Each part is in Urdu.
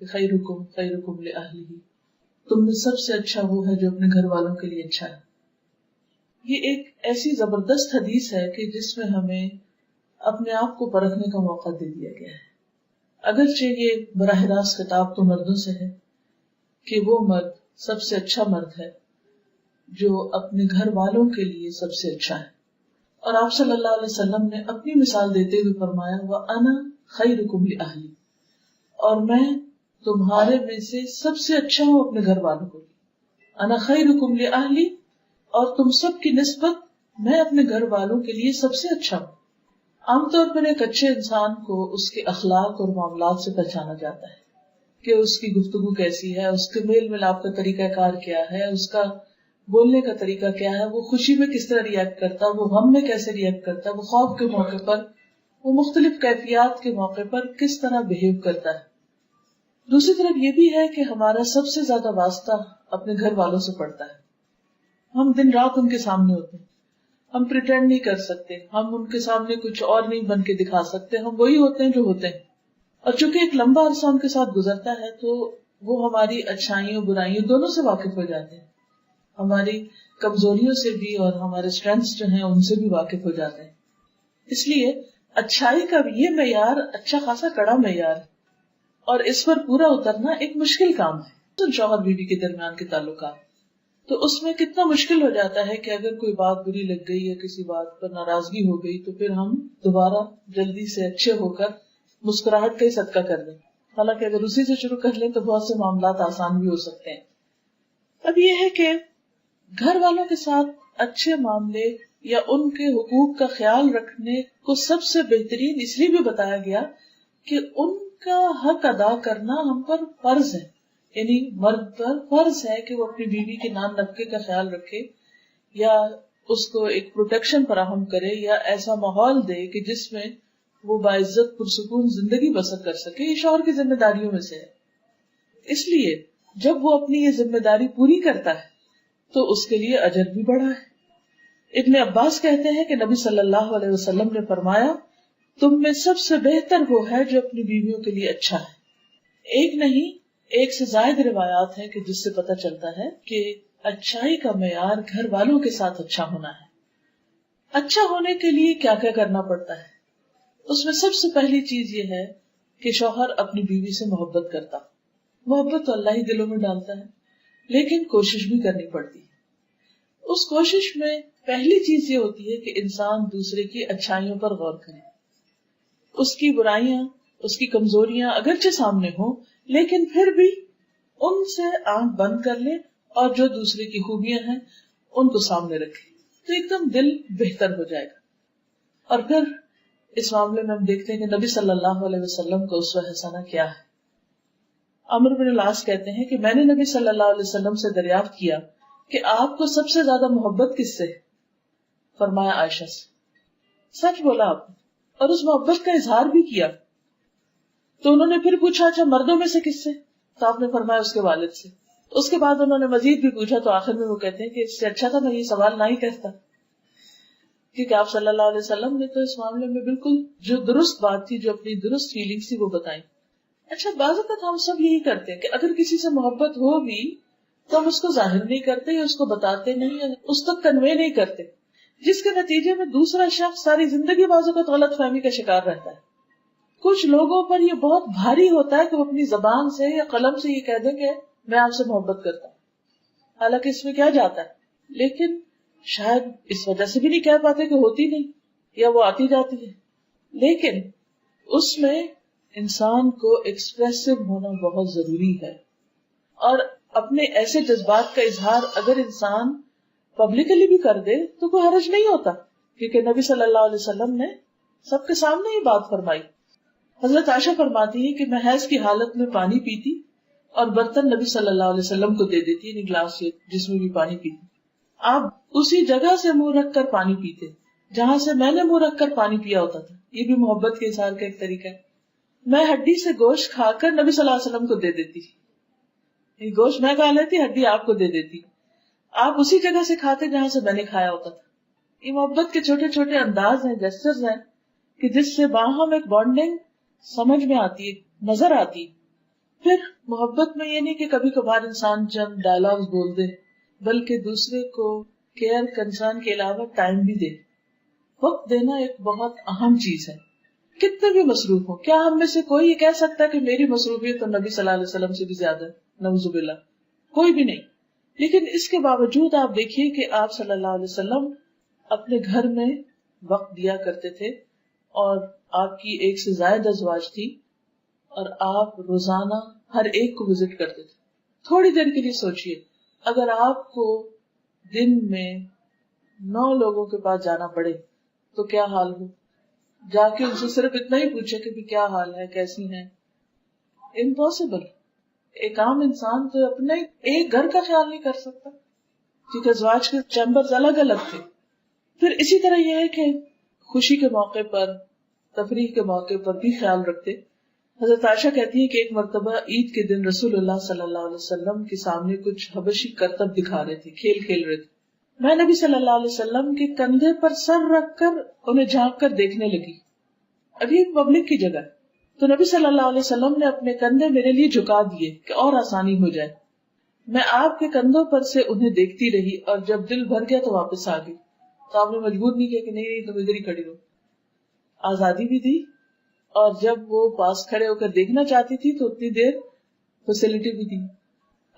خیرکم خیرکم لأہلہ، تم میں سب سے اچھا وہ ہے جو اپنے گھر والوں کے لیے اچھا ہے. یہ ایک ایسی زبردست حدیث ہے کہ جس میں ہمیں اپنے آپ کو پرکھنے کا موقع دے دیا گیا ہے. اگرچہ یہ براہ راست خطاب تو مردوں سے ہے کہ وہ مرد سب سے اچھا مرد ہے جو اپنے گھر والوں کے لیے سب سے اچھا ہے. اور آپ صلی اللہ علیہ وسلم نے اپنی مثال دیتے ہوئے فرمایا وَأَنَا خَيْرُكُمْ لِأَهْلِي، اور میں تمہارے میں سے سب سے اچھا ہوں اپنے گھر والوں کو. انا خیرکم لأہلی، اور تم سب کی نسبت میں اپنے گھر والوں کے لیے سب سے اچھا ہوں. عام طور پر ایک اچھے انسان کو اس کے اخلاق اور معاملات سے پہچانا جاتا ہے کہ اس کی گفتگو کیسی ہے، اس کے میل ملاپ کا طریقہ کار کیا ہے، اس کا بولنے کا طریقہ کیا ہے، وہ خوشی میں کس طرح ریئیکٹ کرتا ہے، وہ غم میں کیسے ریئیکٹ کرتا ہے، وہ خوف کے موقع پر، وہ مختلف کیفیات کے موقع پر کس طرح بہیو کرتا ہے. دوسری طرف یہ بھی ہے کہ ہمارا سب سے زیادہ واسطہ اپنے گھر والوں سے پڑتا ہے. ہم دن رات ان کے سامنے ہوتے ہیں، ہم پریٹینڈ نہیں کر سکتے، ہم ان کے سامنے کچھ اور نہیں بن کے دکھا سکتے، ہم وہی ہوتے ہیں جو ہوتے ہیں. اور چونکہ ایک لمبا عرصہ ان کے ساتھ گزرتا ہے تو وہ ہماری اچھائیوں برائیوں دونوں سے واقف ہو جاتے ہیں، ہماری کمزوریوں سے بھی اور ہمارے اسٹرینتھس جو ہیں ان سے بھی واقف ہو جاتے ہیں. اس لیے اچھائی کا یہ معیار اچھا خاصا کڑا معیار ہے، اور اس پر پورا اترنا ایک مشکل کام ہے. تو شوہر بیوی کے درمیان کے تعلقات، تو اس میں کتنا مشکل ہو جاتا ہے کہ اگر کوئی بات بری لگ گئی یا کسی بات پر ناراضگی ہو گئی تو پھر ہم دوبارہ جلدی سے اچھے ہو کر مسکراہٹ کا ہی صدقہ کر دیں. حالانکہ اگر اسی سے شروع کر لیں تو بہت سے معاملات آسان بھی ہو سکتے ہیں. اب یہ ہے کہ گھر والوں کے ساتھ اچھے معاملے یا ان کے حقوق کا خیال رکھنے کو سب سے بہترین اس لیے بھی بتایا گیا کہ ان کا حق ادا کرنا ہم پر فرض ہے. یعنی مرد پر فرض ہے کہ وہ اپنی بیوی کے نان نفقے کا خیال رکھے یا اس کو ایک پروٹیکشن فراہم کرے یا ایسا ماحول دے کہ جس میں وہ باعزت پرسکون زندگی بسر کر سکے. یہ شوہر کی ذمہ داریوں میں سے ہے. اس لیے جب وہ اپنی یہ ذمہ داری پوری کرتا ہے تو اس کے لیے اجر بھی بڑا ہے. ابن عباس کہتے ہیں کہ نبی صلی اللہ علیہ وسلم نے فرمایا تم میں سب سے بہتر وہ ہے جو اپنی بیویوں کے لیے اچھا ہے. ایک نہیں ایک سے زائد روایات ہیں کہ جس سے پتہ چلتا ہے کہ اچھائی کا معیار گھر والوں کے ساتھ اچھا ہونا ہے. اچھا ہونے کے لیے کیا کیا کرنا پڑتا ہے؟ اس میں سب سے پہلی چیز یہ ہے کہ شوہر اپنی بیوی سے محبت کرتا. محبت تو اللہ ہی دلوں میں ڈالتا ہے، لیکن کوشش بھی کرنی پڑتی ہے. اس کوشش میں پہلی چیز یہ ہوتی ہے کہ انسان دوسرے کی اچھائیوں پر غور کرے. اس کی برائیاں، اس کی کمزوریاں اگرچہ سامنے ہوں لیکن پھر بھی ان سے آنکھ بند کر لے اور جو دوسرے کی خوبیاں ہیں ان کو سامنے رکھے تو ایک دم دل بہتر ہو جائے گا. اور پھر اس معاملے میں ہم دیکھتے ہیں کہ نبی صلی اللہ علیہ وسلم کا اسوہ حسنہ کیا ہے. عمرو بن العاص کہتے ہیں کہ میں نے نبی صلی اللہ علیہ وسلم سے دریافت کیا کہ آپ کو سب سے زیادہ محبت کس سے؟ فرمایا عائشہ سے. سچ بولا آپ نے اور اس محبت کا اظہار بھی کیا. تو انہوں نے پھر پوچھا اچھا مردوں میں سے کس سے؟ تو آپ نے فرمایا اس کے والد سے. اس کے بعد انہوں نے مزید بھی پوچھا تو آخر میں وہ کہتے ہیں کہ اس سے اچھا تھا میں یہ سوال نہ ہی کرتا، کیونکہ آپ صلی اللہ علیہ وسلم نے تو اس معاملے میں بالکل جو درست بات تھی، جو اپنی درست فیلنگ تھی وہ بتائی. اچھا بعض اوقات ہم سب یہی کرتے ہیں کہ اگر کسی سے محبت ہو بھی تو ہم اس کو ظاہر نہیں کرتے یا اس کو بتاتے نہیں یا اس تک کنوے نہیں کرتے، جس کے نتیجے میں دوسرا شخص ساری زندگی بعض اوقات غلط فہمی کا شکار رہتا ہے. کچھ لوگوں پر یہ بہت بھاری ہوتا ہے کہ وہ اپنی زبان سے یا قلم سے یہ کہہ دیں کہ میں آپ سے محبت کرتا ہوں، حالانکہ اس میں کیا جاتا ہے، لیکن شاید اس وجہ سے بھی نہیں کہہ پاتے کہ ہوتی نہیں یا وہ آتی جاتی ہے. لیکن اس میں انسان کو ایکسپریسو ہونا بہت ضروری ہے، اور اپنے ایسے جذبات کا اظہار اگر انسان پبلکلی بھی کر دے تو کوئی حرج نہیں ہوتا، کیونکہ نبی صلی اللہ علیہ وسلم نے سب کے سامنے یہ بات فرمائی. حضرت عائشہ فرماتی ہے کہ میں حیض کی حالت میں پانی پیتی اور برتن نبی صلی اللہ علیہ وسلم کو دے دیتی، یعنی گلاس جس میں بھی پانی پیتی. آپ اسی جگہ سے منہ رکھ کر پانی پیتے جہاں سے میں نے منہ رکھ کر پانی پیا ہوتا تھا. یہ بھی محبت کے اظہار کا ایک طریقہ ہے. میں ہڈی سے گوشت کھا کر نبی صلی اللہ علیہ وسلم کو دے دیتی، گوشت میں کھا لیتی، ہڈی آپ کو دے دیتی. آپ اسی جگہ سے کھاتے جہاں سے میں نے کھایا ہوتا تھا. یہ محبت کے چھوٹے چھوٹے انداز ہیں، جسچرز ہیں کہ جس سے باہم ایک بانڈنگ سمجھ میں آتی ہے، نظر آتی. پھر محبت میں یہ نہیں کہ کبھی کبھار انسان چند ڈائلاگز بول دے، بلکہ دوسرے کو کیئر کنسرن کے علاوہ ٹائم بھی دے. وقت دینا ایک بہت اہم چیز ہے. کتنے بھی مصروف ہو، کیا ہم میں سے کوئی یہ کہہ سکتا ہے کہ میری مصروفیت تو نبی صلی اللہ علیہ وسلم سے بھی زیادہ ہے؟ نعوذ باللہ، کوئی بھی نہیں. لیکن اس کے باوجود آپ دیکھیے کہ آپ صلی اللہ علیہ وسلم اپنے گھر میں وقت دیا کرتے تھے، اور آپ کی ایک سے زائد ازواج تھی، اور آپ روزانہ ہر ایک کو وزٹ کرتے تھے. تھوڑی دیر کے لیے سوچئے، اگر آپ کو دن میں 9 لوگوں کے پاس جانا پڑے تو کیا حال ہو؟ جا کے ان سے صرف اتنا ہی پوچھے کہ بھی کیا حال ہے، کیسی ہیں. امپاسبل. ایک عام انسان تو اپنے ایک گھر کا خیال نہیں کر سکتا، کیونکہ ازواج کے چیمبرز الگ الگ تھے. پھر اسی طرح یہ ہے کہ خوشی کے موقع پر، تفریح کے موقع پر بھی خیال رکھتے. حضرت عائشہ کہتی ہے کہ ایک مرتبہ عید کے دن رسول اللہ صلی اللہ علیہ وسلم کے سامنے کچھ حبشی کرتب دکھا رہے تھے، کھیل کھیل رہے تھے. میں نبی صلی اللہ علیہ وسلم کے کندھے پر سر رکھ کر انہیں جھانک کر دیکھنے لگی. ابھی ایک پبلک کی جگہ، تو نبی صلی اللہ علیہ وسلم نے اپنے کندھے میرے لیے جھکا دیے کہ اور آسانی ہو جائے. میں آپ کے کندھوں پر سے انہیں دیکھتی رہی، اور جب دل بھر گیا تو واپس آ گئی. تو آپ نے مجبور نہیں کیا کہ نہیں تم ادھر ہی کھڑی رہو. آزادی بھی دی، اور جب وہ پاس کھڑے ہو کر دیکھنا چاہتی تھی تو اتنی دیر فیسلٹی بھی دی،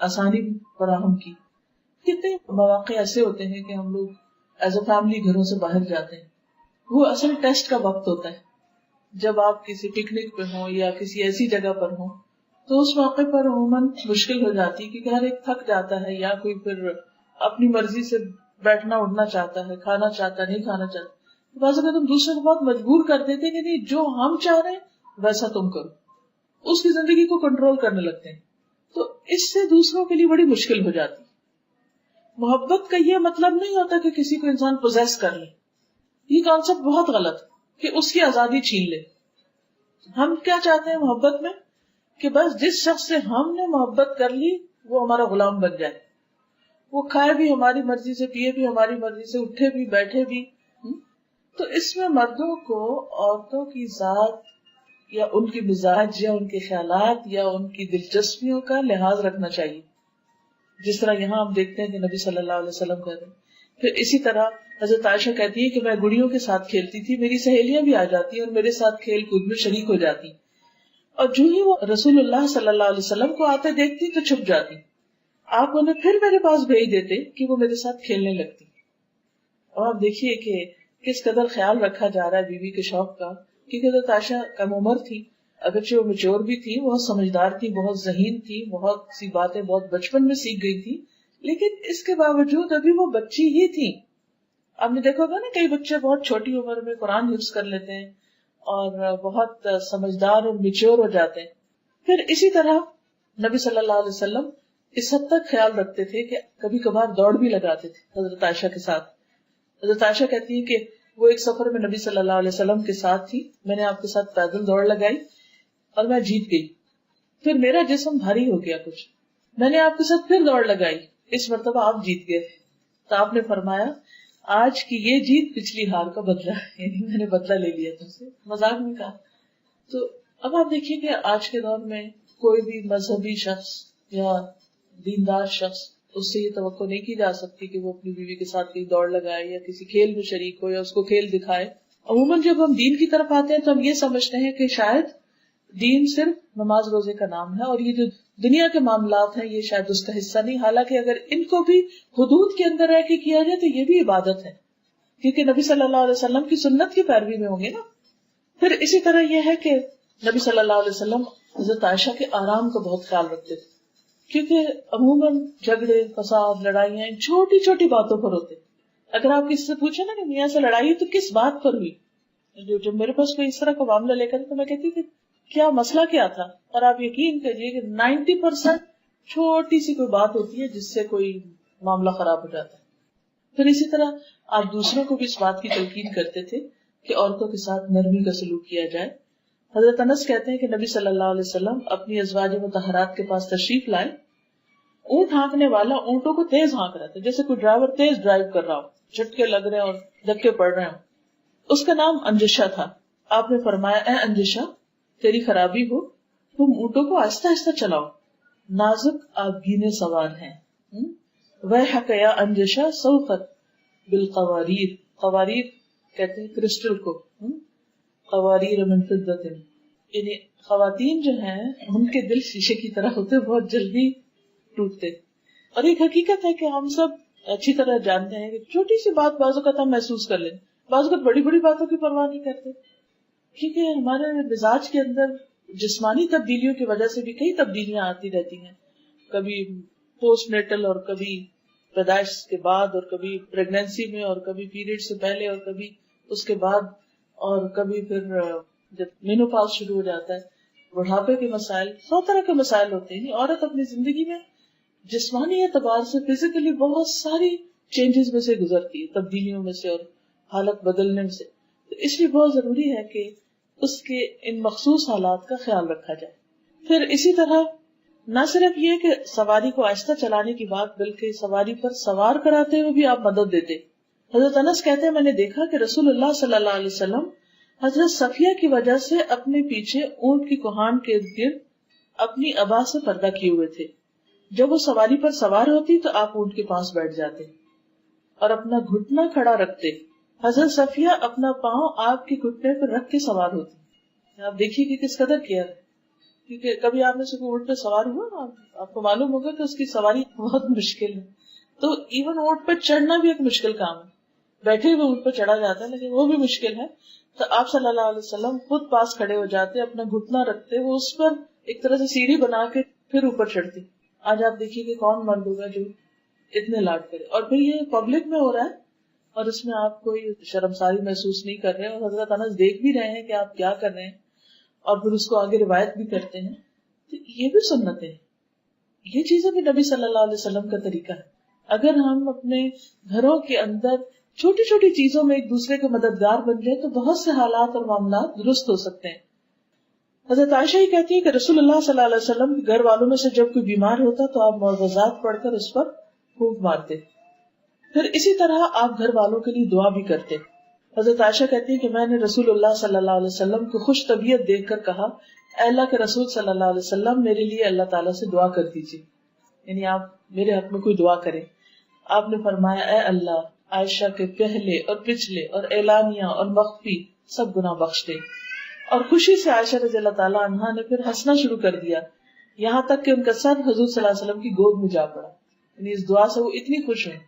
آسانی بھی فراہم کی. کتنے مواقع ایسے ہوتے ہیں کہ ہم لوگ ایز اے فیملی گھروں سے باہر جاتے ہیں. وہ اصل ٹیسٹ کا وقت ہوتا ہے. جب آپ کسی پکنک پہ ہوں یا کسی ایسی جگہ پر ہوں تو اس موقع پر عموماً مشکل ہو جاتی، کیونکہ ہر ایک تھک جاتا ہے، یا کوئی پھر اپنی مرضی سے بیٹھنا اٹھنا چاہتا ہے، کھانا چاہتا ہے، نہیں کھانا چاہتا. بعض اوقات ہم دوسرے کو بہت مجبور کر دیتے کہ نہیں جو ہم چاہ رہے ہیں ویسا تم کرو، اس کی زندگی کو کنٹرول کرنے لگتے ہیں. تو اس سے دوسروں کے لیے بڑی مشکل ہو جاتی. محبت کا یہ مطلب نہیں ہوتا کہ کسی کو انسان پوزیس کر لے. یہ کانسیپٹ بہت غلط ہے کہ اس کی آزادی چھین لے. ہم کیا چاہتے ہیں محبت میں کہ بس جس شخص سے ہم نے محبت کر لی وہ ہمارا غلام بن جائے، وہ کھائے بھی ہماری مرضی سے، پیے بھی ہماری مرضی سے، اٹھے بھی بیٹھے بھی. تو اس میں مردوں کو عورتوں کی ذات یا ان کی مزاج یا ان کے خیالات یا ان کی دلچسپیوں کا لحاظ رکھنا چاہیے، جس طرح یہاں ہم دیکھتے ہیں کہ نبی صلی اللہ علیہ وسلم کہتے ہیں. پھر اسی طرح حضرت عائشہ کہتی ہے کہ میں گڑیوں کے ساتھ کھیلتی تھی، میری سہیلیاں بھی آ جاتی اور میرے ساتھ کھیل کود میں شریک ہو جاتی، اور جو ہی وہ رسول اللہ صلی اللہ علیہ وسلم کو آتے دیکھتی تو چھپ جاتی. آپ انہیں پھر میرے پاس بھیج دیتے کہ وہ میرے ساتھ کھیلنے لگتی. اور آپ دیکھیے کہ کس قدر خیال رکھا جا رہا ہے بیوی کے شوق کا، کیونکہ حضرت عائشہ کم عمر تھی، اگرچہ وہ میچور بھی تھی، بہت سمجھدار تھی، بہت ذہین تھی، بہت سی باتیں بہت بچپن میں سیکھ گئی تھی، لیکن اس کے باوجود ابھی وہ بچی ہی تھی. آپ نے دیکھا ہوگا نا کئی بچے بہت چھوٹی عمر میں قرآن حفظ کر لیتے ہیں اور بہت سمجھدار اور میچور ہو جاتے ہیں. پھر اسی طرح نبی صلی اللہ علیہ وسلم اس حد تک خیال رکھتے تھے کہ کبھی کبھار دوڑ بھی لگاتے تھے حضرت عائشہ کے ساتھ. حضرت عائشہ کہتی ہے کہ وہ ایک سفر میں نبی صلی اللہ علیہ وسلم کے ساتھ تھی، میں نے آپ کے ساتھ پیدل دوڑ لگائی اور میں جیت گئی. پھر میرا جسم بھاری ہو گیا کچھ، میں نے آپ کے ساتھ پھر دوڑ لگائی، اس مرتبہ آپ جیت گئے. تو آپ نے فرمایا آج کی یہ جیت پچھلی ہار کا بدلہ ہے، یعنی میں نے بدلہ لے لیا تم سے، مذاق میں کہا. تو اب آپ دیکھیے کہ آج کے دور میں کوئی بھی مذہبی شخص یا دیندار شخص، اس سے یہ توقع نہیں کی جا سکتی کہ وہ اپنی بیوی کے ساتھ کہیں دوڑ لگائے یا کسی کھیل میں شریک ہو یا اس کو کھیل دکھائے. عموماً جب ہم دین کی طرف آتے ہیں تو ہم یہ سمجھتے ہیں کہ شاید دین صرف نماز روزے کا نام ہے اور یہ جو دنیا کے معاملات ہیں یہ شاید اس کا حصہ نہیں. حالانکہ اگر ان کو بھی حدود کے اندر رہ کے کیا جائے تو یہ بھی عبادت ہے، کیونکہ نبی صلی اللہ علیہ وسلم کی سنت کی پیروی میں ہوں گے نا. پھر اسی طرح یہ ہے کہ نبی صلی اللہ علیہ وسلم حضرت عائشہ کے آرام کا بہت خیال رکھتے تھے، کیونکہ عموماً جھگڑے فساد لڑائیاں چھوٹی چھوٹی باتوں پر ہوتے. اگر آپ کسی سے پوچھیں نا کہ میاں سے لڑائی تو کس بات پر ہوئی، جب میرے پاس کوئی اس طرح کا معاملہ لے کر تو میں کہتی کہ کیا مسئلہ کیا تھا، اور آپ یقین کریے کہ 90% چھوٹی سی کوئی بات ہوتی ہے جس سے کوئی معاملہ خراب ہو جاتا ہے. پھر اسی طرح آپ دوسروں کو بھی اس بات کی تلقین کرتے تھے کہ عورتوں کے ساتھ نرمی کا سلوک کیا جائے. حضرت انس کہتے ہیں کہ نبی صلی اللہ علیہ وسلم اپنی ازواج مطہرات کے پاس تشریف لائے. اونٹ ہانکنے والا اونٹوں کو تیز ہانک رہا تھا، جیسے کوئی ڈرائیور تیز ڈرائیو کر رہا ہو، جھٹکے لگ رہے ہیں اور دھکے پڑ رہے ہوں. اس کا نام انجشا تھا. آپ نے فرمایا اے انجشا تیری خرابی ہو، تم اونٹوں کو آہستہ آہستہ چلاؤ، نازک آبگینے سوار ہیں. ویحک یا انجشا سوقت بالقواریر، قواریر کہتے ہیں کرسٹل کو، قواریر من فضۃ، یعنی خواتین جو ہیں ان کے دل شیشے کی طرح ہوتے، بہت جلدی ٹوٹتے. اور ایک حقیقت ہے کہ ہم سب اچھی طرح جانتے ہیں کہ چھوٹی سی بات بعض اوقات ہم محسوس کر لیں، بعض اوقات بڑی بڑی باتوں کی پرواہ نہیں کرتے، کیونکہ ہمارے مزاج کے اندر جسمانی تبدیلیوں کی وجہ سے بھی کئی تبدیلیاں آتی رہتی ہیں، کبھی پوسٹ نیٹل اور کبھی پیدائش کے بعد، اور کبھی پریگنینسی میں، اور کبھی پیریڈ سے پہلے، اور کبھی اس کے بعد، اور کبھی پھر جب مینوپاز شروع ہو جاتا ہے، بڑھاپے کے مسائل، 100 طرح کے مسائل ہوتے ہیں. عورت اپنی زندگی میں جسمانی اعتبار سے فزیکلی بہت ساری چینجز میں سے گزرتی ہے، تبدیلیوں میں سے اور حالت بدلنے سے. تو اس لیے بہت ضروری ہے کہ اس کے ان مخصوص حالات کا خیال رکھا جائے. پھر اسی طرح نہ صرف یہ کہ سواری کو آہستہ چلانے کی بات، بلکہ سواری پر سوار کراتے ہوئے بھی آپ مدد دیتے. حضرت انس کہتے ہیں میں نے دیکھا کہ رسول اللہ صلی اللہ علیہ وسلم حضرت صفیہ کی وجہ سے اپنے پیچھے اونٹ کی کوہان کے گرد اپنی ابا سے پردہ کیے ہوئے تھے. جب وہ سواری پر سوار ہوتی تو آپ اونٹ کے پاس بیٹھ جاتے اور اپنا گھٹنا کھڑا رکھتے. حضرت صفیہ اپنا پاؤں آپ کے گھٹنے پر رکھ کے سوار ہوتی. آپ دیکھیے کہ کس قدر کیئر ہے، کیونکہ کبھی آپ میں سے کوئی اونٹ پہ سوار ہوا، آپ کو معلوم ہوگا کہ اس کی سواری بہت مشکل ہے. تو ایون اونٹ پہ چڑھنا بھی ایک مشکل کام ہے. بیٹھے ہوئے اونٹ پہ چڑھا جاتا ہے لیکن وہ بھی مشکل ہے. تو آپ صلی اللہ علیہ وسلم خود پاس کھڑے ہو جاتے، اپنا گھٹنا رکھتے، وہ اس پر ایک طرح سے سیڑھی بنا کے پھر اوپر چڑھتی. آج آپ دیکھیے کہ کون مرد ہوگا جو اتنے لاڈ کرے، اور پھر یہ پبلک میں ہو رہا ہے اور اس میں آپ کوئی شرمساری محسوس نہیں کر رہے، اور حضرت انس دیکھ بھی رہے ہیں کہ آپ کیا کر رہے ہیں، اور پھر اس کو آگے روایت بھی کرتے ہیں. تو یہ بھی سنتیں ہیں، یہ چیزیں بھی نبی صلی اللہ علیہ وسلم کا طریقہ ہے. اگر ہم اپنے گھروں کے اندر چھوٹی چھوٹی چیزوں میں ایک دوسرے کے مددگار بن جائے تو بہت سے حالات اور معاملات درست ہو سکتے ہیں. حضرت عائشہ ہی کہتی ہے کہ رسول اللہ صلی اللہ علیہ وسلم کے گھر والوں میں سے جب کوئی بیمار ہوتا تو آپ معوذات پڑھ کر اس پر پھونک مارتے. پھر اسی طرح آپ گھر والوں کے لیے دعا بھی کرتے. حضرت عائشہ کہتی ہے کہ میں نے رسول اللہ صلی اللہ علیہ وسلم کو خوش طبیعت دیکھ کر کہا، اے اللہ کے رسول صلی اللہ علیہ وسلم میرے لیے اللہ تعالیٰ سے دعا کر دیجیے، یعنی آپ میرے حق میں کوئی دعا کریں. آپ نے فرمایا اے اللہ عائشہ کے پہلے اور پچھلے اور اعلانیہ اور مخفی سب گناہ بخش دے. اور خوشی سے عائشہ رضی اللہ تعالیٰ عنہا نے پھر ہنسنا شروع کر دیا، یہاں تک کہ ان کا سر حضور صلی اللہ علیہ وسلم کی گود میں جا پڑا. یعنی اس دعا سے وہ اتنی خوش ہوئی.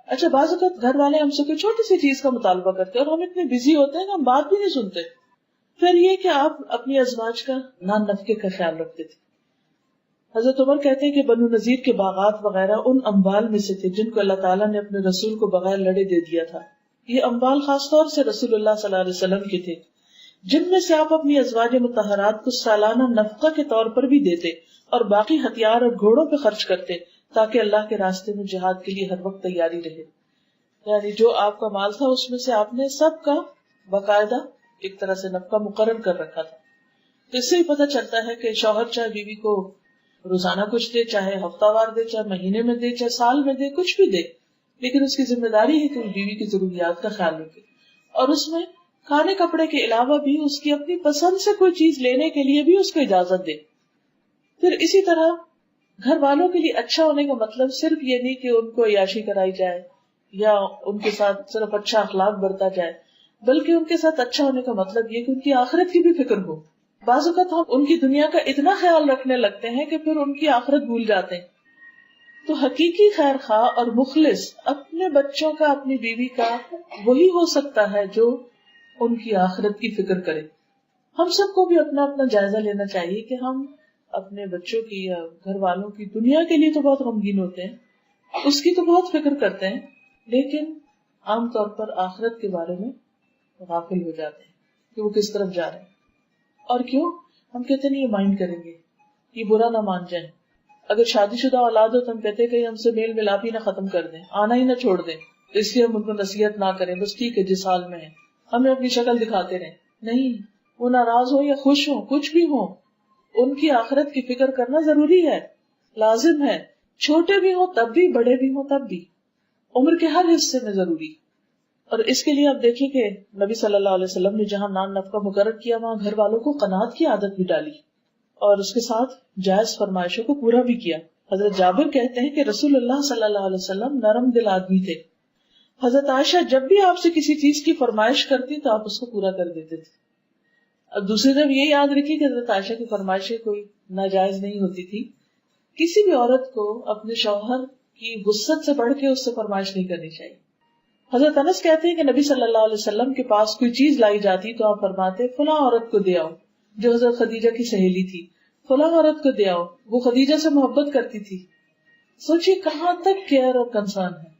اچھا بعض اوقات گھر والے ہم سے کوئی چھوٹی سی چیز کا مطالبہ کرتے اور ہم اتنے بزی ہوتے ہیں کہ ہم بات بھی نہیں سنتے. پھر یہ کہ آپ اپنی ازواج کا نان نفقے کا خیال رکھتے تھے. حضرت عمر کہتے ہیں کہ بنو نذیر کے باغات وغیرہ ان اموال میں سے تھے جن کو اللہ تعالیٰ نے اپنے رسول کو بغیر لڑے دے دیا تھا. یہ اموال خاص طور سے رسول اللہ صلی اللہ علیہ وسلم کے تھے، جن میں سے آپ اپنی ازواج مطہرات کو سالانہ نفقہ کے طور پر بھی دیتے اور باقی ہتھیار اور گھوڑوں پہ خرچ کرتے تاکہ اللہ کے راستے میں جہاد کے لیے ہر وقت تیاری رہے. یعنی جو آپ کا مال تھا اس میں سے آپ نے سب کا باقاعدہ ایک طرح سے نفقہ مقرر کر رکھا تھا. تو اس سے بھی پتہ چلتا ہے کہ شوہر چاہے بیوی کو روزانہ کچھ دے، چاہے ہفتہ وار دے، چاہے مہینے میں دے، چاہے سال میں دے، کچھ بھی دے، لیکن اس کی ذمہ داری ہے کہ وہ بیوی کی ضروریات کا خیال رکھے اور اس میں کھانے کپڑے کے علاوہ بھی اس کی اپنی پسند سے کوئی چیز لینے کے لیے بھی اس کو اجازت دے. پھر اسی طرح گھر والوں کے لیے اچھا ہونے کا مطلب صرف یہ نہیں کہ ان کو عیاشی کرائی جائے یا ان کے ساتھ صرف اچھا اخلاق برتا جائے، بلکہ ان کے ساتھ اچھا ہونے کا مطلب یہ کہ ان کی آخرت کی بھی فکر ہو. بعض اوقات ہم ان کی دنیا کا اتنا خیال رکھنے لگتے ہیں کہ پھر ان کی آخرت بھول جاتے ہیں. تو حقیقی خیر خواہ اور مخلص اپنے بچوں کا، اپنی بیوی کا وہی ہو سکتا ہے جو ان کی آخرت کی فکر کرے. ہم سب کو بھی اپنا اپنا جائزہ لینا چاہیے کہ ہم اپنے بچوں کی یا گھر والوں کی دنیا کے لیے تو بہت غمگین ہوتے ہیں، اس کی تو بہت فکر کرتے ہیں، لیکن عام طور پر آخرت کے بارے میں غافل ہو جاتے ہیں کہ وہ کس طرف جا رہے ہیں. اور کیوں؟ ہم کہتے نہیں یہ مائنڈ کریں گے، یہ برا نہ مان جائیں. اگر شادی شدہ اولاد ہو تو ہم کہتے کہ ہم سے میل ملاپ ہی نہ ختم کر دیں، آنا ہی نہ چھوڑ دیں، اس لیے ہم ان کو نصیحت نہ کریں، بس ٹھیک ہے جس حال میں ہے ہمیں اپنی شکل دکھاتے رہیں. نہیں، وہ ناراض ہو یا خوش ہو، کچھ بھی ہو، ان کی آخرت کی فکر کرنا ضروری ہے، لازم ہے. چھوٹے بھی ہوں تب بھی، بڑے بھی ہوں تب بھی، عمر کے ہر حصے میں ضروری. اور اس کے لیے آپ دیکھیں کہ نبی صلی اللہ علیہ وسلم نے جہاں نان نفقہ مقرر کیا وہاں گھر والوں کو قناعت کی عادت بھی ڈالی اور اس کے ساتھ جائز فرمائشوں کو پورا بھی کیا. حضرت جابر کہتے ہیں کہ رسول اللہ صلی اللہ علیہ وسلم نرم دل آدمی تھے. حضرت عائشہ جب بھی آپ سے کسی چیز کی فرمائش کرتی تو آپ اس کو پورا کر دیتے تھے. اب دوسری طرف یہ یاد رکھیے کہ حضرت عائشہ کی فرمائشیں کوئی ناجائز نہیں ہوتی تھی. کسی بھی عورت کو اپنے شوہر کی وسعت سے بڑھ کے اس سے فرمائش نہیں کرنی چاہیے. حضرت انس کہتے ہیں کہ نبی صلی اللہ علیہ وسلم کے پاس کوئی چیز لائی جاتی تو آپ فرماتے فلاں عورت کو دے آؤ، جو حضرت خدیجہ کی سہیلی تھی، فلاں عورت کو دے آؤ، وہ خدیجہ سے محبت کرتی تھی. سوچیے کہاں تک کیئر اور کنسرن ہے.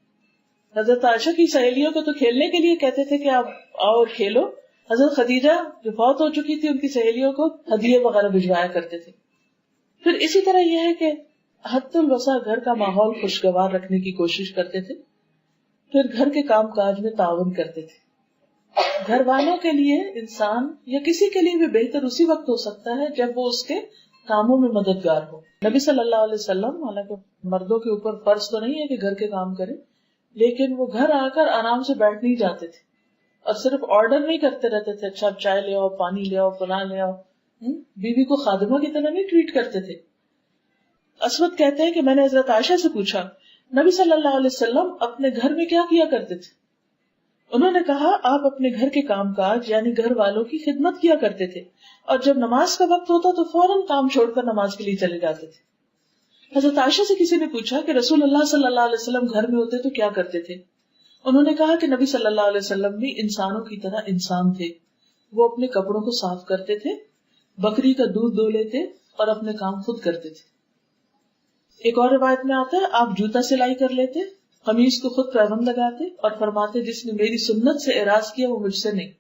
حضرت عائشہ کی سہیلیوں کو تو کھیلنے کے لیے کہتے تھے کہ آپ آؤ اور کھیلو. حضرت خدیجہ جو فوت ہو چکی تھی ان کی سہیلیوں کو ہدیے وغیرہ بھجوایا کرتے تھے. پھر اسی طرح یہ ہے کہ حد الوسع گھر کا ماحول خوشگوار رکھنے کی کوشش کرتے تھے. پھر گھر کے کام کاج میں تعاون کرتے تھے. گھر والوں کے لیے انسان یا کسی کے لیے بھی بہتر اسی وقت ہو سکتا ہے جب وہ اس کے کاموں میں مددگار ہو. نبی صلی اللہ علیہ وسلم حالانکہ مردوں کے اوپر فرض تو نہیں ہے کہ گھر کے کام کریں، لیکن وہ گھر آ کر آرام سے بیٹھ نہیں جاتے تھے اور صرف آرڈر نہیں کرتے رہتے تھے اچھا چائے لے آؤ، پانی لے آؤ، فلاں لے آؤ. بیوی کو خادمہ کی طرح نہیں ٹریٹ کرتے تھے. اسود کہتے ہیں کہ میں نے حضرت عائشہ سے پوچھا نبی صلی اللہ علیہ وسلم اپنے گھر میں کیا کیا کرتے تھے. انہوں نے کہا آپ اپنے گھر کے کام کاج یعنی گھر والوں کی خدمت کیا کرتے تھے، اور جب نماز کا وقت ہوتا تو فوراً کام چھوڑ کر نماز کے لیے چلے جاتے تھے. حضرت عائشہ سے کسی نے پوچھا کہ رسول اللہ صلی اللہ علیہ وسلم گھر میں ہوتے تو کیا کرتے تھے. انہوں نے کہا کہ نبی صلی اللہ علیہ وسلم بھی انسانوں کی طرح انسان تھے. وہ اپنے کپڑوں کو صاف کرتے تھے، بکری کا دودھ دو لیتے اور اپنے کام خود کرتے تھے. ایک اور روایت میں آتا ہے آپ جوتا سلائی کر لیتے، قمیص کو خود پیبند لگاتے اور فرماتے جس نے میری سنت سے اعراض کیا وہ مجھ سے نہیں.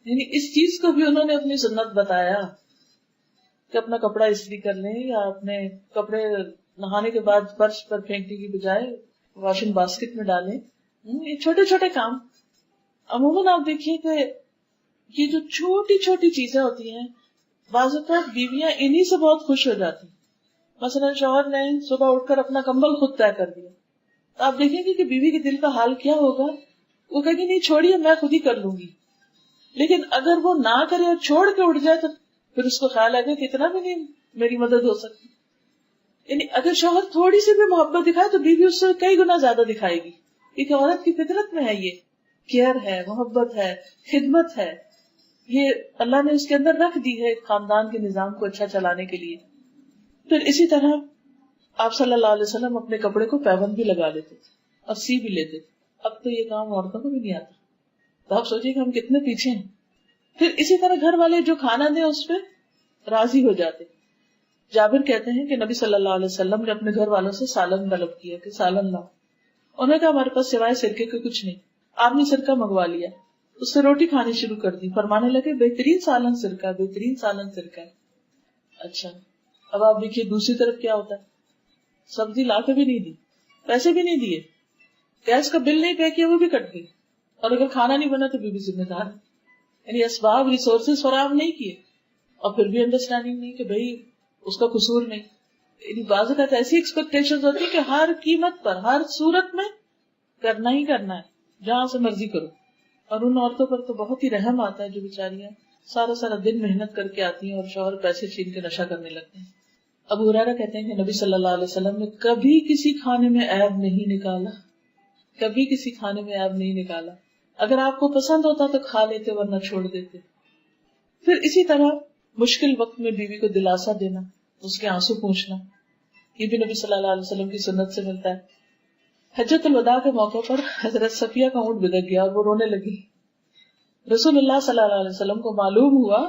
یعنی اس چیز کو بھی انہوں نے اپنی سنت بتایا کہ اپنا کپڑا استری کر لیں یا اپنے کپڑے نہانے کے بعد فرش پر پھینکنے کی بجائے واشنگ باسکٹ میں ڈالیں. یہ چھوٹے چھوٹے کام عموماً آپ دیکھیے کہ یہ جو چھوٹی چھوٹی چیزیں ہوتی ہیں بعض اوقات بیویاں انہی سے بہت خوش ہو جاتی. مثلا شوہر نے صبح اٹھ کر اپنا کمبل خود طے کر دیا تو آپ دیکھیں گے کہ بیوی کے دل کا حال کیا ہوگا. وہ کہے گی نہیں چھوڑیے میں خود ہی کر لوں گی. لیکن اگر وہ نہ کرے اور چھوڑ کے اٹھ جائے تو پھر اس کو خیال آئے گا کہ اتنا بھی نہیں میری مدد ہو سکتی. یعنی اگر شوہر تھوڑی سی بھی محبت دکھائے تو بیوی اس سے کئی گنا زیادہ دکھائے گی. کیونکہ عورت کی فطرت میں ہے یہ کیئر ہے، محبت ہے، خدمت ہے. یہ اللہ نے اس کے اندر رکھ دی ہے خاندان کے نظام کو اچھا چلانے کے لیے. پھر اسی طرح آپ صلی اللہ علیہ وسلم اپنے کپڑے کو پیبند بھی لگا لیتے تھے اور سی بھی لیتے تھے. اب تو یہ کام عورتوں کو بھی نہیں آتا. تو آپ سوچیے کہ ہم کتنے پیچھے ہیں. پھر اسی طرح گھر والے جو کھانا دیں اس پہ راضی ہو جاتے. جابر کہتے ہیں کہ نبی صلی اللہ علیہ وسلم نے اپنے گھر والوں سے سالن طلب کیا کہ سالن لاؤ. انہوں نے کہا ہمارے پاس سوائے سرکے کے کچھ نہیں. آپ نے سرکہ منگوا لیا، اس سے روٹی کھانی شروع کر دی. فرمانے لگے بہترین سالن سرکہ، بہترین سالن سرکہ. اچھا اب آپ دیکھیے دوسری طرف کیا ہوتا ہے. سبزی لا کے بھی نہیں دی، پیسے بھی نہیں دیے، گیس کا بل نہیں پے کیا وہ بھی کٹ گئی، اور اگر کھانا نہیں بنا تو بیوی ذمہ دار. یعنی اسباب ریسورسز فراہم نہیں کیے اور پھر بھی انڈرسٹینڈنگ نہیں کہ بھائی اس کا قصور نہیں. یعنی بعض اوقات ایسی ایکسپیکٹیشن ہوتی ہے کہ ہر قیمت پر ہر صورت میں کرنا ہی کرنا ہے، جہاں سے مرضی کرو. اور ان عورتوں پر تو بہت ہی رحم آتا ہے جو بیچاریاں سارا سارا دن محنت کر کے آتی ہیں اور شوہر پیسے چھین کے نشہ کرنے لگتے ہیں. ابو ہریرہ کہتے ہیں کہ نبی صلی اللہ علیہ وسلم نے کبھی کسی کھانے میں عیب نہیں نکالا، کبھی کسی کھانے میں عیب نہیں نکالا. اگر آپ کو پسند ہوتا تو کھا لیتے ورنہ چھوڑ دیتے. پھر اسی طرح مشکل وقت میں بیوی کو دلاسا دینا، اس کے آنسو پوچھنا، یہ بھی نبی صلی اللہ علیہ وسلم کی سنت سے ملتا ہے. حجۃ الوداع کے موقع پر حضرت صفیہ کا اونٹ بدک گیا اور وہ رونے لگی. رسول اللہ صلی اللہ علیہ وسلم کو معلوم ہوا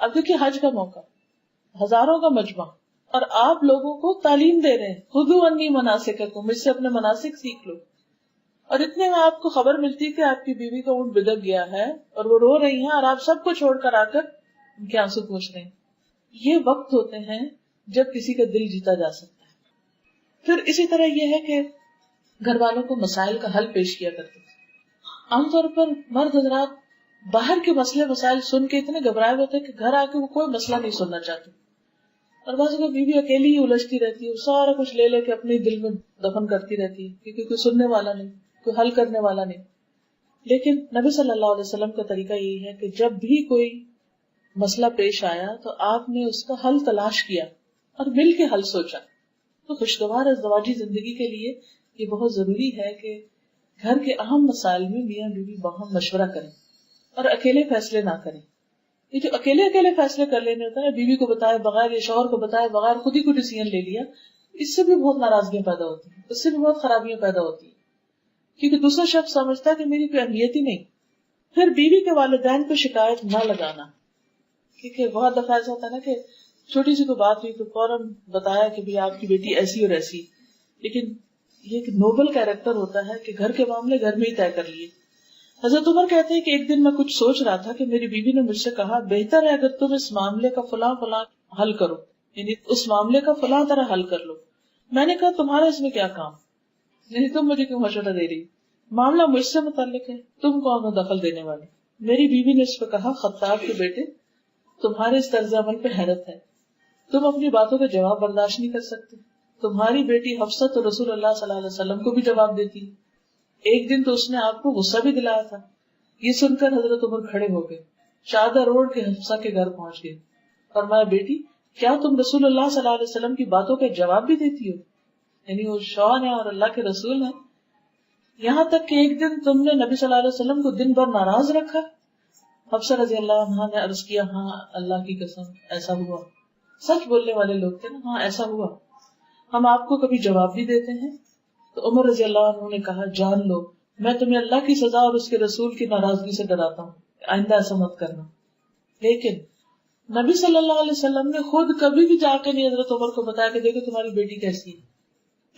اب دیکھیے حج کا موقع، ہزاروں کا مجمع، اور آپ لوگوں کو تعلیم دے رہے ہیں خذوا عنی مناسککم، مجھ سے اپنے مناسک سیکھ لو. اور اتنے میں آپ کو خبر ملتی کہ آپ کی بیوی کا اونٹ بدک گیا ہے اور وہ رو رہی ہیں اور آپ سب کو چھوڑ کر آ کر ان کے آنسو پوچھ رہے ہیں. یہ وقت ہوتے ہیں جب کسی کا دل جیتا جا سکتا ہے. پھر اسی طرح یہ ہے کہ گھر والوں کو مسائل کا حل پیش کیا کرتے تھے. عام طور پر مرد حضرات باہر کے مسئلے مسائل سن کے اتنے گھبرائے ہوتے کہ گھر آ کے وہ کوئی مسئلہ نہیں سننا چاہتے. اور بعض اوقات بیوی اکیلی ہی الجھتی رہتی ہے، سارا کچھ لے لے کے اپنے دل میں دفن کرتی رہتی ہے کیونکہ کوئی سننے والا نہیں، کوئی حل کرنے والا نہیں. لیکن نبی صلی اللہ علیہ وسلم کا طریقہ یہی ہے کہ جب بھی کوئی مسئلہ پیش آیا تو آپ نے اس کا حل تلاش کیا اور مل کے حل سوچا. تو خوشگوار ازدواجی زندگی کے لیے یہ بہت ضروری ہے کہ گھر کے اہم مسائل میں میاں بیوی باہم مشورہ کریں اور اکیلے فیصلے نہ کریں. یہ جو اکیلے فیصلے کر لینے ہوتا ہے، بیوی کو بتائے بغیر یا شوہر کو بتائے بغیر خود ہی کوئی ڈیسیژن لے لیا، اس سے بھی بہت ناراضگیاں پیدا ہوتی ہیں، اس سے بھی بہت خرابیاں پیدا ہوتی ہیں، کیونکہ دوسرا شخص سمجھتا ہے کہ میری کوئی اہمیت ہی نہیں. پھر بیوی کے والدین کو شکایت نہ لگانا، کیونکہ بہت دفعہ ایسا ہوتا ہے نا کہ چھوٹی سی کوئی بات ہوئی تو فوراً بتایا کہ بھی آپ کی بیٹی ایسی اور ایسی، لیکن یہ ایک نوبل کیریکٹر ہوتا ہے کہ گھر کے معاملے گھر میں ہی طے کر لیے. حضرت عمر کہتے ہیں کہ ایک دن میں کچھ سوچ رہا تھا کہ میری بیوی نے مجھ سے کہا بہتر ہے اگر تم اس معاملے کا فلاں فلاں حل کرو، یعنی اس معاملے کا فلاں طرح حل کر لو. میں نے کہا تمہارا اس میں کیا کام، یعنی تم مجھے کیوں مشورہ دے رہی، معاملہ مجھ سے متعلق ہے، تم کون ہو دخل دینے والے. میری بیوی نے اس پہ کہا خطاب کے بیٹے تمہارے اس طرز عمل پہ حیرت ہے، تم اپنی باتوں کا جواب برداشت نہیں کر سکتے. تمہاری بیٹی حفصہ تو رسول اللہ صلی اللہ علیہ وسلم کو بھی جواب دیتی، ایک دن تو اس نے آپ کو غصہ بھی دلایا تھا. یہ سن کر حضرت عمر کھڑے ہو گئے، چادر اوڑھ کے حفصہ کے گھر پہنچ گئے. فرمایا بیٹی کیا تم رسول اللہ صلی اللہ علیہ وسلم کی باتوں کا جواب بھی دیتی ہو، یعنی وہ شوہر ہیں اور اللہ کے رسول ہیں، یہاں تک کہ ایک دن تم نے نبی صلی اللہ علیہ وسلم کو دن بھر ناراض رکھا. حفصہ رضی اللہ عنہا نے عرض کیا ہاں اللہ کی قسم ایسا ہوا. سچ بولنے والے لوگ تھے نا، ہاں ایسا ہوا، ہم آپ کو کبھی جواب بھی دیتے ہیں. تو عمر رضی اللہ عنہ نے کہا جان لو میں تمہیں اللہ کی سزا اور اس کے رسول کی ناراضگی سے ڈراتا ہوں، آئندہ ایسا مت کرنا. لیکن نبی صلی اللہ علیہ وسلم نے خود کبھی بھی جا کے نہیں حضرت عمر کو بتایا کہ دیکھو تمہاری بیٹی کیسی ہے.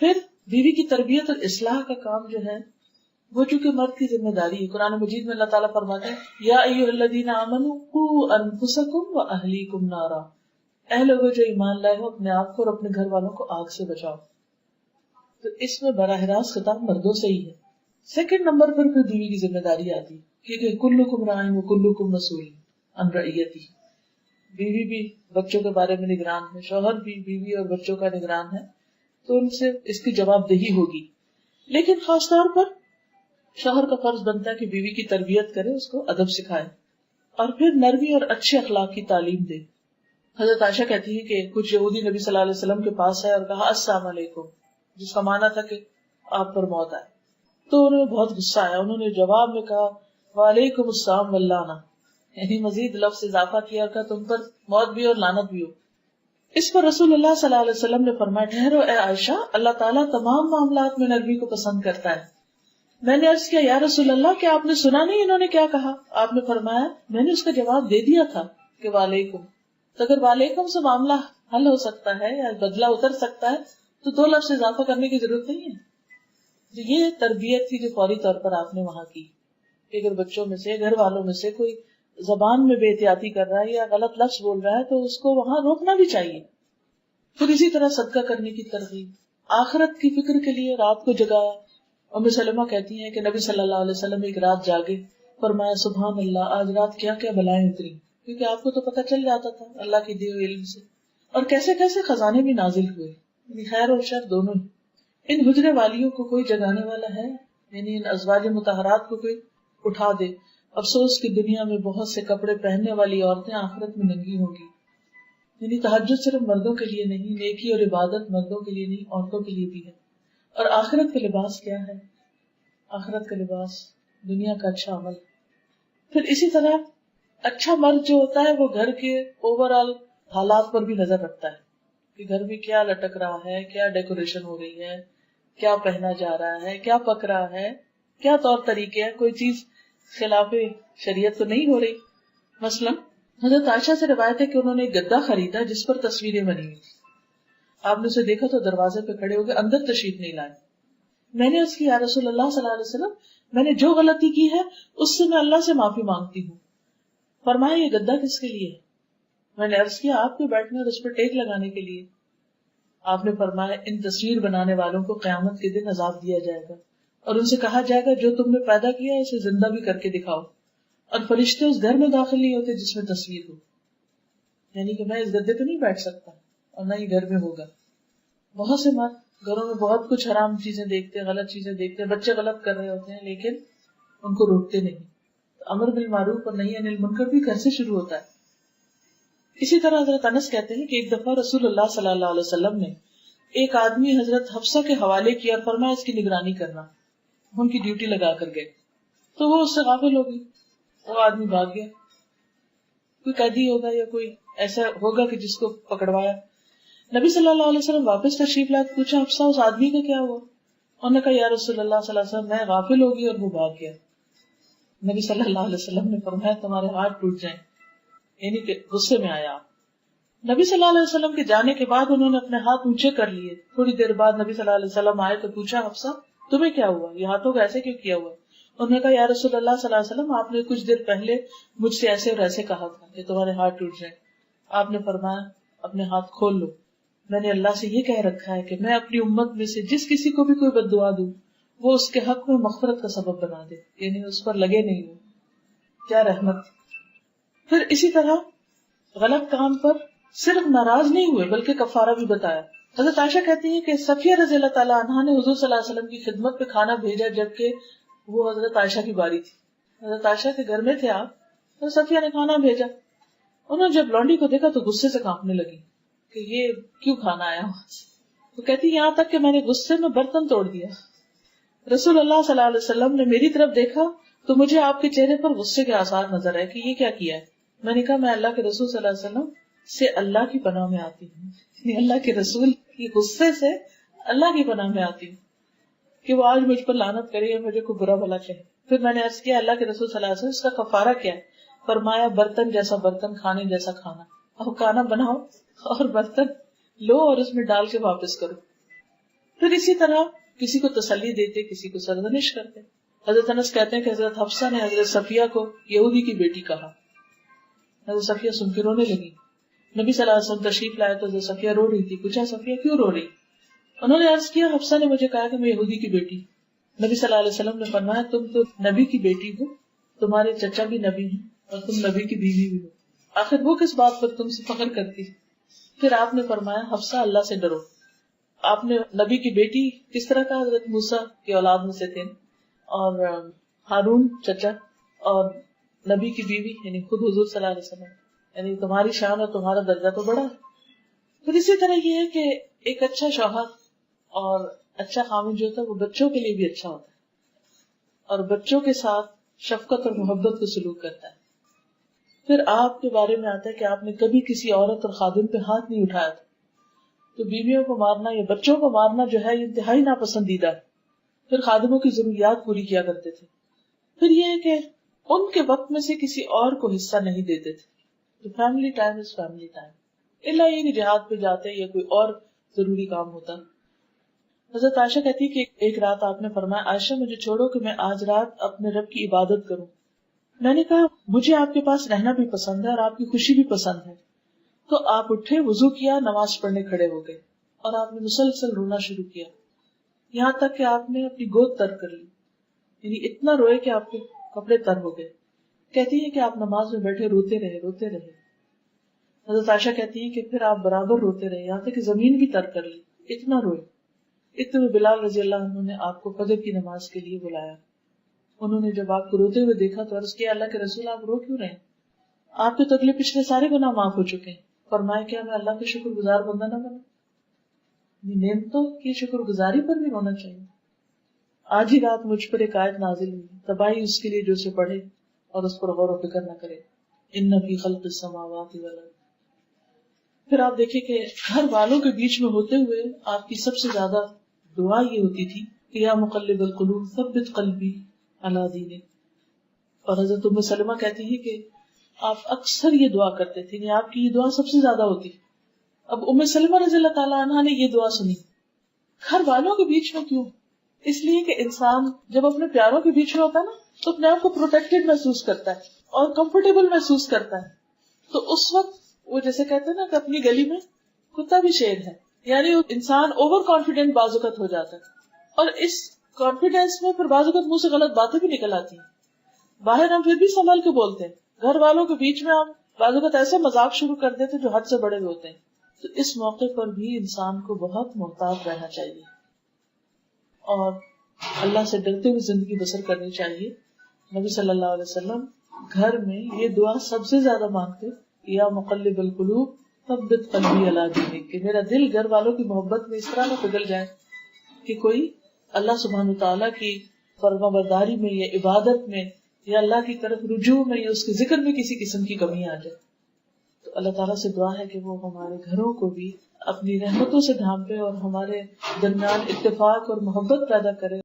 پھر بیوی کی تربیت اور اصلاح کا کام جو ہے وہ چونکہ مرد کی ذمہ داری ہے. قرآن مجید میں اللہ تعالیٰ فرماتے ہیں یا ایھا الذین آمنوا قوا انفسکم واہلیکم نارا، اے لوگوں جو ایمان لائے ہو اپنے آپ کو اور اپنے گھر والوں کو آگ سے بچاؤ. تو اس میں براہ راست خطاب مردوں سے ہی ہے. سیکنڈ نمبر پر پھر بیوی کی ذمہ داری آتی کیونکہ کلکم راع وکلکم مسئول عن رعیتہ. بیوی بھی بچوں کے بارے میں نگران ہے، شوہر بھی بیوی اور بچوں کا نگران ہے، تو ان سے اس کی جواب دہی ہوگی. لیکن خاص طور پر شوہر کا فرض بنتا ہے کہ بیوی کی تربیت کرے، اس کو ادب سکھائے اور پھر نرمی اور اچھے اخلاق کی تعلیم دے. حضرت عائشہ کہتی ہے کہ کچھ یہودی نبی صلی اللہ علیہ وسلم کے پاس آئے اور کہا السلام علیکم، جس کا معنی تھا کہ آپ پر موت آئے. تو انہیں بہت غصہ آیا، انہوں نے جواب میں کہا وعلیکم السلام واللعنہ، یعنی مزید لفظ اضافہ کیا اور کہا تم پر موت بھی اور لعنت بھی ہو. اس پر رسول اللہ صلی اللہ علیہ وسلم نے فرمایا ٹھہرو اے عائشہ، اللہ تعالیٰ تمام معاملات میں نرمی کو پسند کرتا ہے. میں نے عرض کیا یا رسول اللہ کیا آپ نے سنا نہیں انہوں نے کیا کہا؟ آپ نے فرمایا میں نے اس کا جواب دے دیا تھا کہ وعلیکم. تو اگر وعلیکم سے معاملہ حل ہو سکتا ہے یا بدلہ اتر سکتا ہے تو دو لفظ اضافہ کرنے کی ضرورت نہیں ہے. یہ تربیت تھی جو فوری طور پر آپ نے وہاں کی کہ اگر بچوں میں سے گھر والوں میں سے کوئی زبان میں بے احتیاطی کر رہا ہے یا غلط لفظ بول رہا ہے تو اس کو وہاں روکنا بھی چاہیے. پھر اسی طرح صدقہ کرنے کی ترغیب، آخرت کی فکر کے لیے رات کو جگایا. ام سلمہ کہتی ہیں کہ نبی صلی اللہ علیہ وسلم ایک رات جاگے، فرمایا سبحان اللہ آج رات کیا کیا بلائیں اتری، کیونکہ آپ کو تو پتہ چل جاتا تھا اللہ کے دیے ہوئے علم سے، اور کیسے کیسے خزانے بھی نازل ہوئے، یعنی خیر اور شر دونوں ہی. ان حجرے والیوں کو کوئی جگانے والا ہے، یعنی ان ازواج مطہرات کو کوئی اٹھا دے. افسوس کی دنیا میں بہت سے کپڑے پہننے والی عورتیں آخرت میں ننگی ہوں گی. یعنی تہجد صرف مردوں کے لیے نہیں، نیکی اور عبادت مردوں کے لیے نہیں عورتوں کے لیے بھی ہے. اور آخرت کا لباس کیا ہے؟ آخرت کا لباس دنیا کا اچھا عمل. پھر اسی طرح اچھا مرد جو ہوتا ہے وہ گھر کے اوور آل حالات پر بھی نظر رکھتا ہے کہ گھر میں کیا لٹک رہا ہے، کیا ڈیکوریشن ہو رہی ہے، کیا پہنا جا رہا ہے، کیا پک رہا ہے، کیا طور طریقے ہیں، کوئی چیز خلاف شریعت تو نہیں ہو رہی. مثلا حضرت عائشہ سے روایت ہے کہ انہوں نے ایک گدا خریدا جس پر تصویریں بنی ہوئی. آپ نے اسے دیکھا تو دروازے پہ کھڑے ہو گئے، اندر تشریف نہیں لائے. میں نے اس کی یا رسول اللہ صلی اللہ علیہ وسلم میں نے جو غلطی کی ہے اس سے میں اللہ سے معافی مانگتی ہوں. فرمایا یہ گدا کس کے لیے؟ میں نے عرض کیا آپ کے بیٹھنے اور اس پر ٹیک لگانے کے لیے. آپ نے فرمایا ان تصویر بنانے والوں کو قیامت کے دن عذاب دیا جائے گا اور ان سے کہا جائے گا جو تم نے پیدا کیا اسے زندہ بھی کر کے دکھاؤ، اور فرشتے اس گھر میں داخل نہیں ہوتے جس میں تصویر ہو. یعنی کہ میں اس گدے پہ نہیں بیٹھ سکتا اور نہ ہی گھر میں ہوگا. بہت سے مرد گھروں میں بہت کچھ حرام چیزیں دیکھتے ہیں، غلط چیزیں دیکھتے ہیں، بچے غلط کر رہے ہوتے ہیں، لیکن ان کو روکتے نہیں. امر بالمعروف اور نہی عن المنکر بھی گھر سے شروع ہوتا ہے. اسی طرح حضرت انس کہتے ہیں کہ ایک دفعہ رسول اللہ صلی اللہ علیہ وسلم نے ایک آدمی حضرت حفصہ کے حوالے کیا اور فرمایا اس کی نگرانی کرنا. ان کی ڈیوٹی لگا کر گئے تو وہ اس سے غافل ہو گئی. وہ آدمی بھاگ گیا. کوئی قیدی ہوگا یا کوئی ایسا ہوگا کہ جس کو پکڑوایا. نبی صلی اللہ علیہ وسلم واپس تشریف لائے. پوچھا حفصہ اس آدمی کا کیا ہوا؟ انہوں نے کہا یا رسول اللہ صلی اللہ علیہ وسلم میں غافل ہو گئی اور وہ بھاگ گیا. نبی صلی اللہ علیہ وسلم نے فرمایا تمہارے ہاتھ ٹوٹ جائیں، یعنی کہ غصے میں آیا. نبی صلی اللہ علیہ وسلم کے جانے کے بعد انہوں نے اپنے ہاتھ اونچے کر لیے. تھوڑی دیر بعد نبی صلی اللہ علیہ وسلم آئے تو پوچھا حفصہ تمہیں کیا ہوا، یہ ہاتھوں کو ایسے کیوں کیا ہوا؟ انہوں نے کہا یا رسول اللہ صلی اللہ علیہ وسلم آپ نے کچھ دیر پہلے مجھ سے ایسے اور ایسے کہا تھا کہ تمہارے ہاتھ ٹوٹ جائیں. آپ نے فرمایا اپنے ہاتھ کھول لو، میں نے اللہ سے یہ کہہ رکھا ہے کہ میں اپنی امت میں سے جس کسی کو بھی کوئی بد دعا دوں وہ اس کے حق میں مغفرت کا سبب بنا دے، یعنی اس پر لگے نہیں ہو. کیا رحمت. پھر اسی طرح غلط کام پر صرف ناراض نہیں ہوئے بلکہ کفارہ بھی بتایا. حضرت عائشہ کہتی ہیں کہ صفیہ رضی اللہ تعالیٰ عنہا نے حضور صلی اللہ علیہ وسلم کی خدمت پہ کھانا بھیجا جبکہ وہ حضرت عائشہ کی باری تھی. حضرت عائشہ کے گھر میں تھے آپ، تو صفیہ نے کھانا بھیجا. انہوں نے جب لونڈی کو دیکھا تو غصے سے کانپنے لگی کہ یہ کیوں کھانا آیا وہاں سے. تو کہتی یہاں تک کہ میں نے غصے میں برتن توڑ دیا. رسول اللہ صلی اللہ علیہ وسلم نے میری طرف دیکھا تو مجھے آپ کے چہرے پر غصے کے آثار نظر آئے کہ یہ کیا کیا ہے. میں نے کہا میں اللہ کے رسول صلی اللہ علیہ وسلم سے اللہ کی پناہ میں آتی ہوں، یعنی اللہ کے رسول کی غصے سے اللہ کی پناہ میں آتی ہوں کہ وہ آج مجھ پر لعنت کرے یا مجھے کوئی برا بھلا کہے. پھر میں نے عرض کیا اللہ کے رسول صلی اللہ علیہ وسلم اس کا کفارہ کیا ہے؟ فرمایا برتن جیسا برتن، کھانے جیسا کھانا. اب کھانا بناؤ اور برتن لو اور اس میں ڈال کے واپس کرو. پھر اسی طرح کسی کو تسلی دیتے، کسی کو سرزنش کرتے. حضرت انس کہتے ہیں کہ حضرت حفصہ نے حضرت صفیہ کو یہودی کی بیٹی کہا. حضرت صفیہ سن کے رونے لگی. نبی صلی اللہ علیہ وسلم تشریف لائے تو حضرت صفیہ رو رہی تھی. پوچھا صفیہ کیوں رو رہی؟ انہوں نے عرض کیا حفصہ نے مجھے کہا کہ میں یہودی کی بیٹی. نبی صلی اللہ علیہ وسلم نے فرمایا تم تو نبی کی بیٹی ہو، تمہارے چچا بھی نبی ہیں اور تم نبی کی بیوی بھی ہو، آخر وہ کس بات پر تم سے فخر کرتی؟ پھر آپ نے فرمایا حفصہ اللہ سے ڈرو. آپ نے نبی کی بیٹی کس طرح کا؟ حضرت موسیٰ کی اولاد میں سے تھے اور ہارون چچا اور نبی کی بیوی یعنی خود حضور صلی اللہ علیہ وسلم، یعنی تمہاری شان اور تمہارا درجہ تو بڑا ہے. پھر اسی طرح یہ ہے کہ ایک اچھا شوہر اور اچھا خامن جو ہوتا ہے وہ بچوں کے لیے بھی اچھا ہوتا ہے اور بچوں کے ساتھ شفقت اور محبت کو سلوک کرتا ہے. پھر آپ کے بارے میں آتا ہے کہ آپ نے کبھی کسی عورت اور خادم پہ ہاتھ نہیں اٹھایا تھا. تو بیویوں کو مارنا یا بچوں کو مارنا جو ہے یہ انتہائی ناپسندیدہ ہے. پھر خادموں کی ضروریات پوری کیا کرتے تھے. پھر یہ ہے کہ ان کے وقت میں سے کسی اور کو حصہ نہیں دیتے تھے. تو family time is family time, Allah یہ کہ جہاد پہ جاتے یا کوئی اور ضروری کام ہوتا. حضرت عائشہ کہتی کہ ایک رات آپ نے فرمایا عائشہ مجھے چھوڑو کہ میں آج رات اپنے رب کی عبادت کروں. میں نے کہا مجھے آپ کے پاس رہنا بھی پسند ہے اور آپ کی خوشی بھی پسند ہے. تو آپ اٹھے، وضو کیا، نماز پڑھنے کھڑے ہو گئے اور آپ نے مسلسل رونا شروع کیا یہاں تک کہ آپ نے اپنی گود تر کر لی، یعنی اتنا روئے کہ آپ کے کپڑے تر ہو گئے. کہتی ہے کہ آپ نماز میں بیٹھے روتے رہے. حضرت عائشہ کہتی ہے کہ پھر آپ برابر روتے رہے یہاں تک کہ زمین بھی تر کر لی، اتنا روئے. اتنے بلال رضی اللہ عنہ نے آپ کو فجر کی نماز کے لیے بلایا. انہوں نے جب آپ کو روتے ہوئے دیکھا تو عرض کیا اللہ کے رسول آپ رو کیوں رہے؟ آپ کے تو اگلے پچھلے سارے گناہ معاف ہو چکے ہیں. فرمایا کیا میں اللہ کے شکر گزار بندہ نہ بنوں؟ نعمتوں کی شکر گزاری پر بھی ہونا چاہیے. آج ہی رات مجھ پر ایک آیت نازل ہوئی، تباہی اس کے لیے جو اسے پڑھے اور اس پر غور و فکر نہ کرے. ان فی خلق السماوات والارض. پھر آپ دیکھیں کہ گھر والوں کے بیچ میں ہوتے ہوئے آپ کی سب سے زیادہ دعا یہ ہوتی تھی کہ یا مقلب القلوب ثبت قلبی علی دینک. اور حضرت ام سلمہ کہتی ہے کہ آپ اکثر یہ دعا کرتے تھے، یعنی آپ کی یہ دعا سب سے زیادہ ہوتی. اب ام سلمہ رضی اللہ تعالیٰ عنہا نے یہ دعا سنی. گھر والوں کے بیچ میں کیوں؟ اس لیے کہ انسان جب اپنے پیاروں کے بیچ میں ہوتا ہے نا تو اپنے آپ کو پروٹیکٹڈ محسوس کرتا ہے اور کمفرٹیبل محسوس کرتا ہے. تو اس وقت وہ جیسے کہتے ہیں نا کہ اپنی گلی میں کتا بھی شیر ہے، یعنی انسان اوور کانفیڈنٹ بعض اوقات ہو جاتا ہے اور اس کانفیڈینس میں پھر بعض اوقات منہ سے غلط باتیں بھی نکل آتی ہیں. باہر ہم پھر بھی سنبھل کے بولتے ہیں، گھر والوں کے بیچ میں ہم بعض اوقات ایسے مذاق شروع کر دیتے جو حد سے بڑے ہوتے ہیں. تو اس موقع پر بھی انسان کو بہت محتاط رہنا چاہیے اور اللہ سے ڈرتے ہوئے زندگی بسر کرنی چاہیے نبی صلی اللہ علیہ وسلم گھر میں یہ دعا سب سے زیادہ مانگتے، یا مقلب القلوب ثبت قلبی علی دینک، کہ میرا دل گھر والوں کی محبت میں اس طرح نہ پگھل جائے کہ کوئی اللہ سبحانہ تعالیٰ کی فرما برداری میں یا عبادت میں یا اللہ کی طرف رجوع میں یا اس کے ذکر میں کسی قسم کی کمی آ جائے. تو اللہ تعالیٰ سے دعا ہے کہ وہ ہمارے گھروں کو بھی اپنی رحمتوں سے ڈھانپے اور ہمارے درمیان اتفاق اور محبت پیدا کرے.